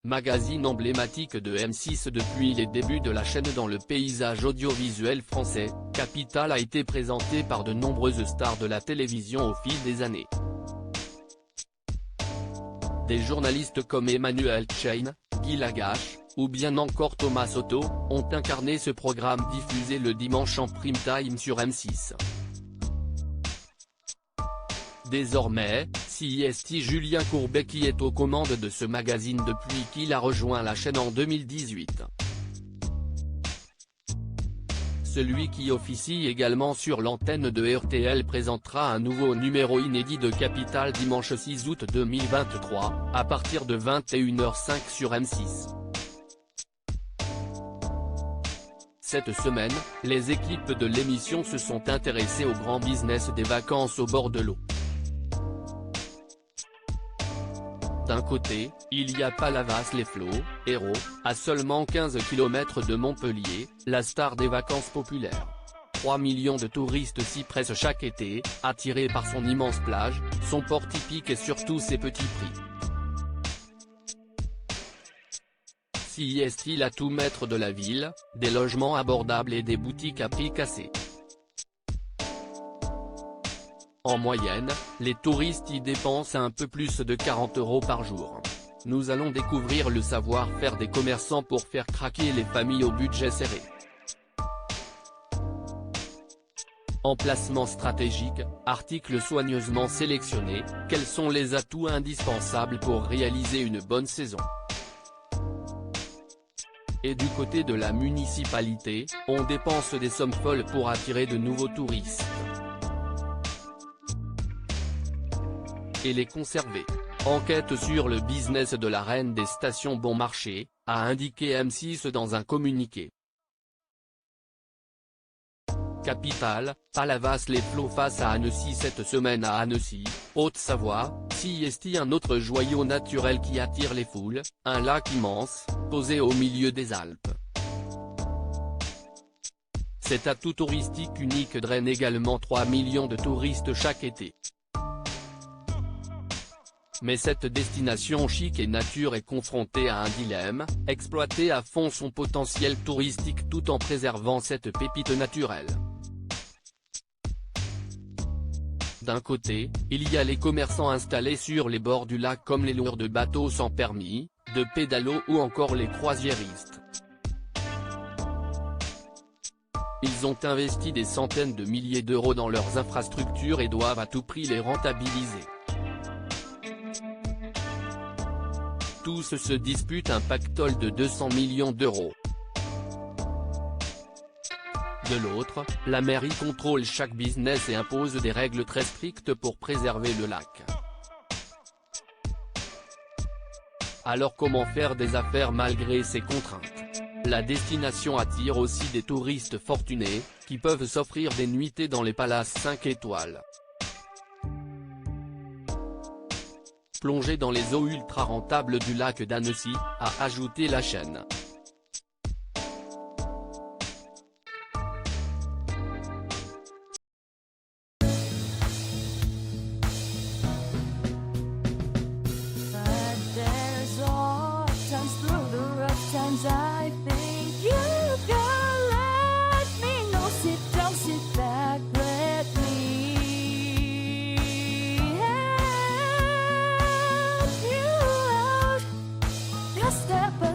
magazine emblématique de M6 depuis les débuts de la chaîne dans le paysage audiovisuel français, Capital a été présenté par de nombreuses stars de la télévision au fil des années. Des journalistes comme Emmanuel Chain, Guy Lagache, ou bien encore Thomas Soto, ont incarné ce programme diffusé le dimanche en prime time sur M6. Désormais, c'est Julien Courbet qui est aux commandes de ce magazine depuis qu'il a rejoint la chaîne en 2018. Celui qui officie également sur l'antenne de RTL présentera un nouveau numéro inédit de Capital dimanche 6 août 2023, à partir de 21h05 sur M6. Cette semaine, les équipes de l'émission se sont intéressées au grand business des vacances au bord de l'eau. D'un côté, il y a Palavas-les-Flots, héros, à seulement 15 km de Montpellier, la star des vacances populaires. 3 millions de touristes s'y pressent chaque été, attirés par son immense plage, son port typique et surtout ses petits prix. S'y est-il à tout maître de la ville, des logements abordables et des boutiques à prix cassés. En moyenne, les touristes y dépensent un peu plus de 40 € par jour. Nous allons découvrir le savoir-faire des commerçants pour faire craquer les familles au budget serré. Emplacement stratégique, article soigneusement sélectionné, quels sont les atouts indispensables pour réaliser une bonne saison? Et du côté de la municipalité, on dépense des sommes folles pour attirer de nouveaux touristes. Et les conserver. Enquête sur le business de la reine des stations bon marché, a indiqué M6 dans un communiqué. Capital, Palavas-les-Flots face à Annecy cette semaine à Annecy, Haute-Savoie, s'y est un autre joyau naturel qui attire les foules, un lac immense, posé au milieu des Alpes. Cet atout touristique unique draine également 3 millions de touristes chaque été. Mais cette destination chic et nature est confrontée à un dilemme, exploiter à fond son potentiel touristique tout en préservant cette pépite naturelle. D'un côté, il y a les commerçants installés sur les bords du lac comme les loueurs de bateaux sans permis, de pédalos ou encore les croisiéristes. Ils ont investi des centaines de milliers d'euros dans leurs infrastructures et doivent à tout prix les rentabiliser. Tous se disputent un pactole de 200 millions d'euros. De l'autre, la mairie contrôle chaque business et impose des règles très strictes pour préserver le lac. Alors comment faire des affaires malgré ces contraintes? La destination attire aussi des touristes fortunés, qui peuvent s'offrir des nuitées dans les palaces 5 étoiles. Plonger dans les eaux ultra rentables du lac d'Annecy, a ajouté la chaîne. Step